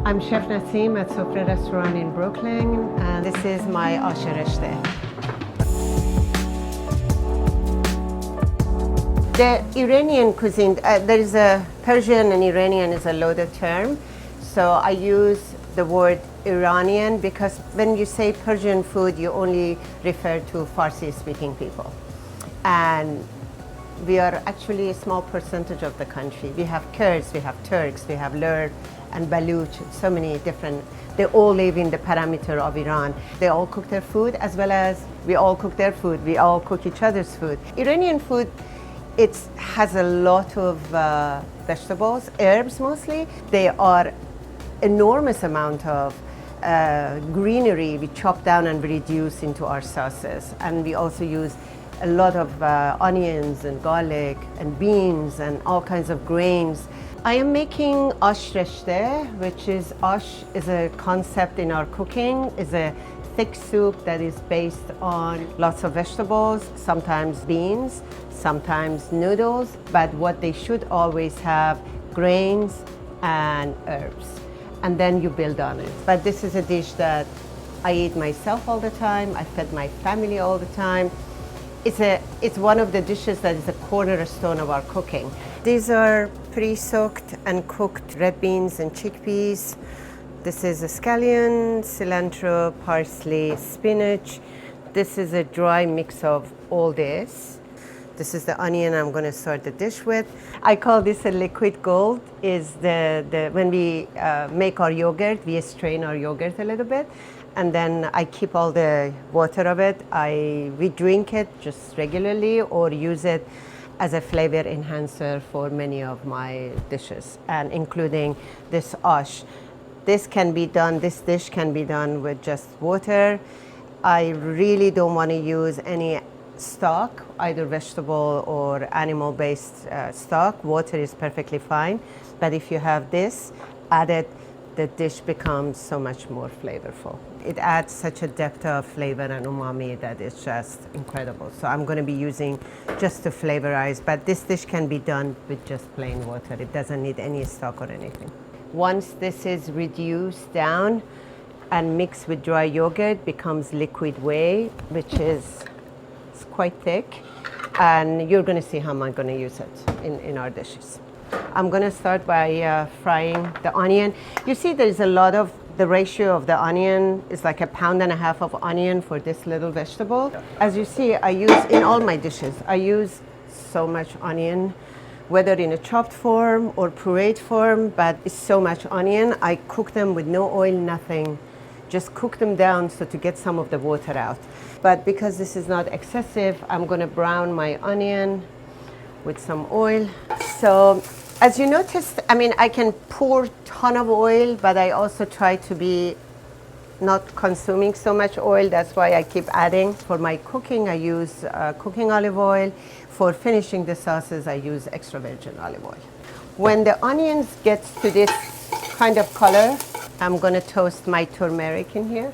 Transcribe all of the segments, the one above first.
I'm Chef Naseem at Sofreh restaurant in Brooklyn, and this is my Reshteh. The Iranian cuisine, there is a Persian and Iranian is a loaded term. So I use the word Iranian because when you say Persian food, you only refer to Farsi-speaking people. And we are actually a small percentage of the country. We have Kurds, we have Turks, we have Lur and Baluch, so many different, they all live in the perimeter of Iran. They all cook their food as well as we all cook their food. We all cook each other's food. Iranian food, it has a lot of vegetables, herbs mostly. They are enormous amount of greenery we chop down and we reduce into our sauces. And we also use a lot of onions and garlic and beans and all kinds of grains. I am making ash reshteh, which is ash is a concept in our cooking, is a thick soup that is based on lots of vegetables, sometimes beans, sometimes noodles, but what they should always have, grains and herbs. And then you build on it. But this is a dish that I eat myself all the time, I fed my family all the time. It's one of the dishes that is a cornerstone of our cooking. These are pre-soaked and cooked red beans and chickpeas. This is a scallion, cilantro, parsley, spinach. This is a dry mix of all this. This is the onion I'm going to start the dish with. I call this a liquid gold. Is when we make our yogurt, we strain our yogurt a little bit, and then I keep all the water of it. We drink it just regularly or use it as a flavor enhancer for many of my dishes, and including this ash. This dish can be done with just water. I really don't want to use any stock, either vegetable or animal-based stock. Water is perfectly fine, but if you have this added, the dish becomes so much more flavorful. It adds such a depth of flavor and umami that is just incredible. So I'm going to be using just to flavorize, but this dish can be done with just plain water. It doesn't need any stock or anything. Once this is reduced down and mixed with dry yogurt, becomes liquid whey, which is quite thick, and you're going to see how I'm going to use it in our dishes. I'm going to start by frying the onion. You see there's a lot of, the ratio of the onion is like 1.5 pounds of onion for this little vegetable. As you see, I use, in all my dishes, I use so much onion, whether in a chopped form or pureed form, but it's so much onion. I cook them with no oil, nothing. Just cook them down so to get some of the water out. But because this is not excessive, I'm going to brown my onion with some oil. So as you noticed, I mean, I can pour a ton of oil, but I also try to be not consuming so much oil. That's why I keep adding. For my cooking, I use cooking olive oil. For finishing the sauces, I use extra virgin olive oil. When the onions get to this kind of color, I'm going to toast my turmeric in here.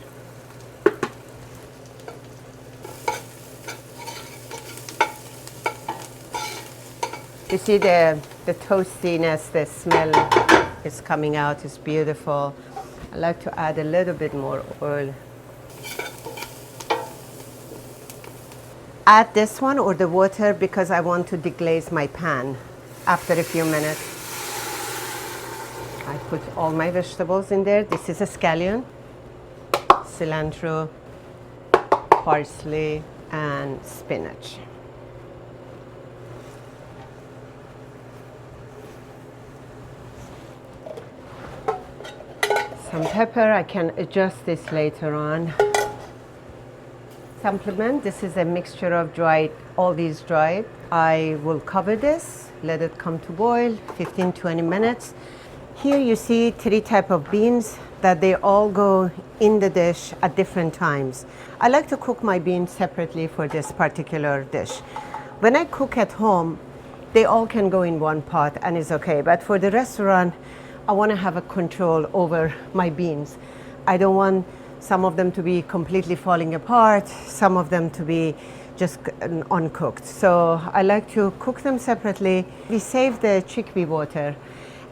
You see the toastiness, the smell is coming out, it's beautiful. I like to add a little bit more oil. Add this one or the water because I want to deglaze my pan after a few minutes. I put all my vegetables in there. This is a scallion, cilantro, parsley, and spinach. Some pepper, I can adjust this later on. Supplement, this is a mixture of dried, all these dried. I will cover this, let it come to boil, 15-20 minutes. Here you see 3 types of beans that they all go in the dish at different times. I like to cook my beans separately for this particular dish. When I cook at home, they all can go in one pot and it's okay. But for the restaurant, I want to have a control over my beans. I don't want some of them to be completely falling apart, some of them to be just uncooked. So I like to cook them separately. We save the chickpea water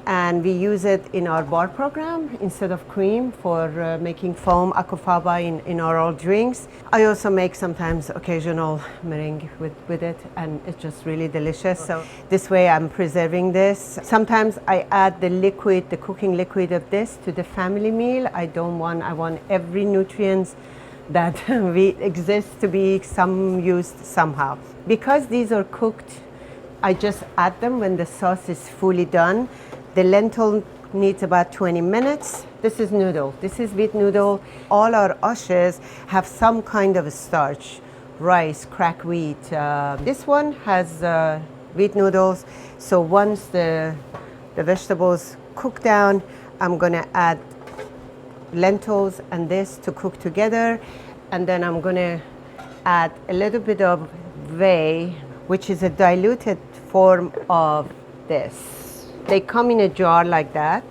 and we use it in our bar program instead of cream for making foam aquafaba in oral drinks. I also make sometimes occasional meringue with it, and it's just really delicious. So this way I'm preserving this. Sometimes I add the liquid, the cooking liquid of this to the family meal. I want every nutrient that exists to be used somehow. Because these are cooked, I just add them when the sauce is fully done. The lentil needs about 20 minutes. This is noodle. This is wheat noodle. All our ashes have some kind of starch, rice, cracked wheat. This one has wheat noodles. So once the vegetables cook down, I'm gonna add lentils and this to cook together. And then I'm gonna add a little bit of whey, which is a diluted form of this. They come in a jar like that.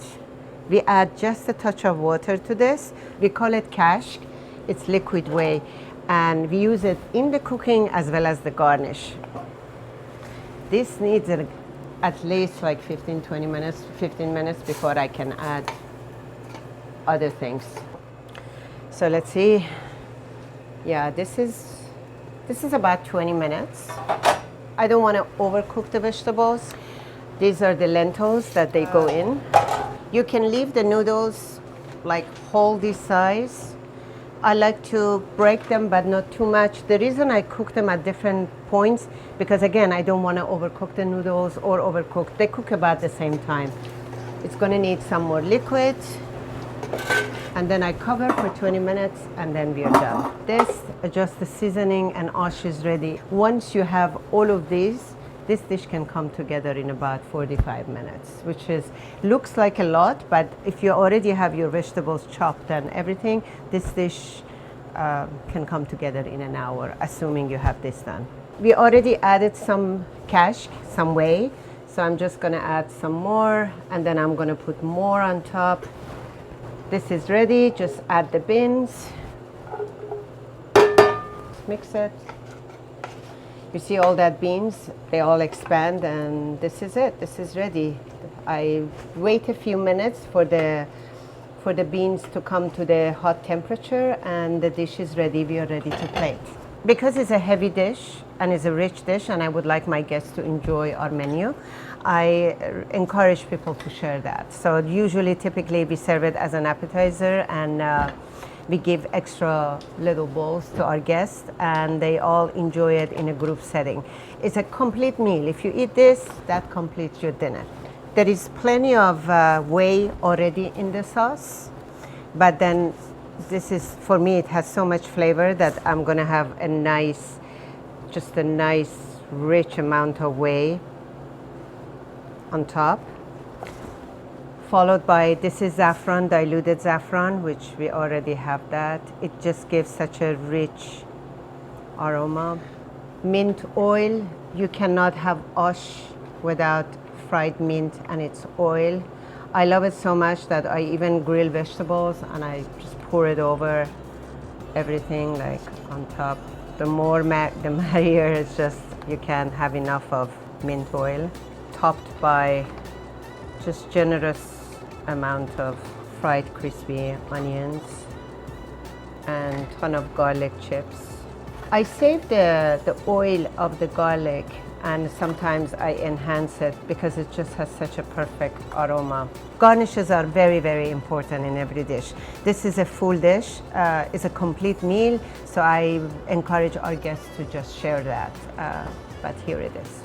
We add just a touch of water to this. We call it kashk. It's liquid whey. And we use it in the cooking as well as the garnish. This needs at least like 15 minutes before I can add other things. So let's see. Yeah, this is about 20 minutes. I don't want to overcook the vegetables. These are the lentils that they go in. You can leave the noodles like whole this size. I like to break them, but not too much. The reason I cook them at different points, because again, I don't want to overcook the noodles or overcook. They cook about the same time. It's going to need some more liquid. And then I cover for 20 minutes and then we are done. This, just the seasoning and ash is ready. Once you have all of these, this dish can come together in about 45 minutes, which looks like a lot, but if you already have your vegetables chopped and everything, this dish can come together in an hour, assuming you have this done. We already added some kashk, some whey, so I'm just gonna add some more, and then I'm gonna put more on top. This is ready, just add the beans, mix it. You see all that beans, they all expand, and this is it, this is ready. I wait a few minutes for the beans to come to the hot temperature, and the dish is ready, we are ready to plate. Because it's a heavy dish and it's a rich dish and I would like my guests to enjoy our menu, I encourage people to share that. So usually, typically we serve it as an appetizer, and we give extra little bowls to our guests, and they all enjoy it in a group setting. It's a complete meal. If you eat this, that completes your dinner. There is plenty of whey already in the sauce, but then this is, for me, it has so much flavor that I'm gonna have a nice rich amount of whey on top, followed by, this is saffron, diluted saffron, which we already have that. It just gives such a rich aroma. Mint oil, you cannot have ash without fried mint and its oil. I love it so much that I even grill vegetables and I just pour it over everything, like on top. The more the merrier. It's just, you can't have enough of mint oil. Topped by just generous amount of fried crispy onions and ton of garlic chips. I save the oil of the garlic, and sometimes I enhance it because it just has such a perfect aroma. Garnishes are very, very important in every dish. This is a full dish, it's a complete meal, so I encourage our guests to just share that, but here it is.